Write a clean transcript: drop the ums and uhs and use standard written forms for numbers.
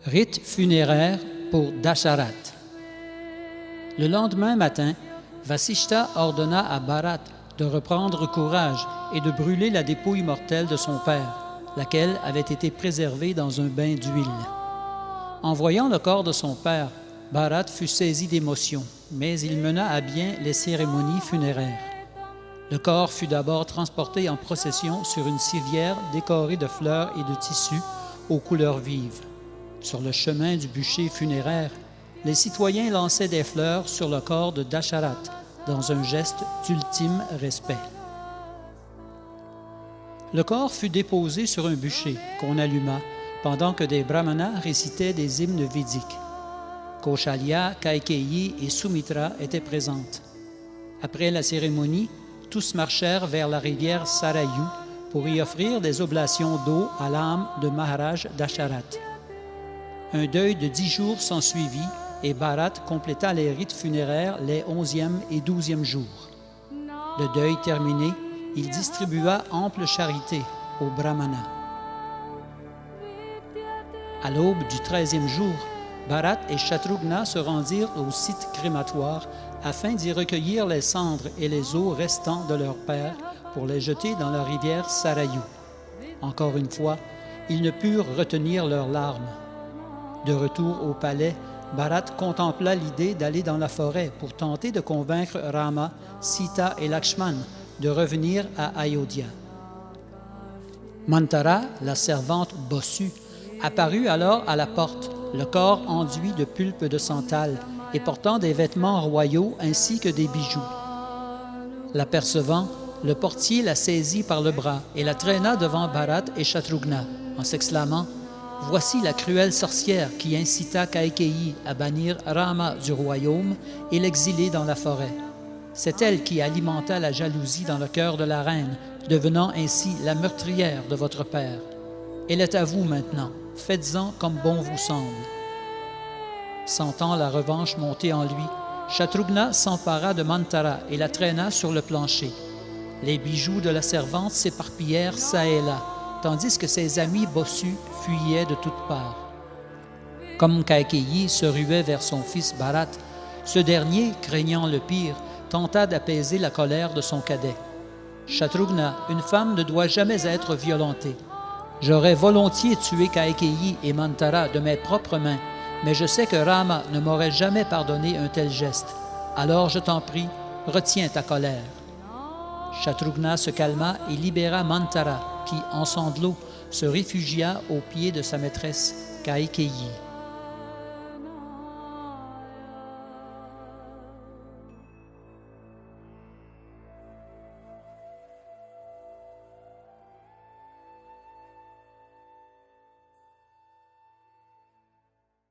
Rite funéraire pour Dasharat. Le lendemain matin, Vasishta ordonna à Bharat de reprendre courage et de brûler la dépouille mortelle de son père, laquelle avait été préservée dans un bain d'huile. En voyant le corps de son père, Bharat fut saisi d'émotion, mais il mena à bien les cérémonies funéraires. Le corps fut d'abord transporté en procession sur une civière décorée de fleurs et de tissus aux couleurs vives. Sur le chemin du bûcher funéraire, les citoyens lançaient des fleurs sur le corps de Dasharat dans un geste d'ultime respect. Le corps fut déposé sur un bûcher qu'on alluma pendant que des brahmanas récitaient des hymnes védiques. Kaushalya, Kaikeyi et Sumitra étaient présentes. Après la cérémonie, tous marchèrent vers la rivière Sarayu pour y offrir des oblations d'eau à l'âme de Maharaj Dasharat. Un deuil de 10 jours s'ensuivit et Bharat compléta les rites funéraires les 11e et 12e jours. Le deuil terminé, il distribua ample charité aux brahmanas. À l'aube du 13e jour, Bharat et Shatrughna se rendirent au site crématoire afin d'y recueillir les cendres et les os restants de leur père pour les jeter dans la rivière Sarayu. Encore une fois, ils ne purent retenir leurs larmes. De retour au palais, Bharat contempla l'idée d'aller dans la forêt pour tenter de convaincre Rama, Sita et Lakshman de revenir à Ayodhya. Manthara, la servante bossue, apparut alors à la porte, le corps enduit de pulpe de santal et portant des vêtements royaux ainsi que des bijoux. L'apercevant, le portier la saisit par le bras et la traîna devant Bharat et Shatrughna en s'exclamant « Voici la cruelle sorcière qui incita Kaikeyi à bannir Rama du royaume et l'exiler dans la forêt. C'est elle qui alimenta la jalousie dans le cœur de la reine, devenant ainsi la meurtrière de votre père. Elle est à vous maintenant, faites-en comme bon vous semble. » Sentant la revanche monter en lui, Shatrughna s'empara de Manthara et la traîna sur le plancher. Les bijoux de la servante s'éparpillèrent çà et là, tandis que ses amis bossus fuyaient de toutes parts. Comme Kaikeyi se ruait vers son fils Bharat, ce dernier, craignant le pire, tenta d'apaiser la colère de son cadet. « Shatrughna, une femme ne doit jamais être violentée. J'aurais volontiers tué Kaikeyi et Manthara de mes propres mains, mais je sais que Rama ne m'aurait jamais pardonné un tel geste. Alors je t'en prie, retiens ta colère. » Shatrughna se calma et libéra Manthara, qui, en sanglots, se réfugia aux pieds de sa maîtresse Kaikeyi.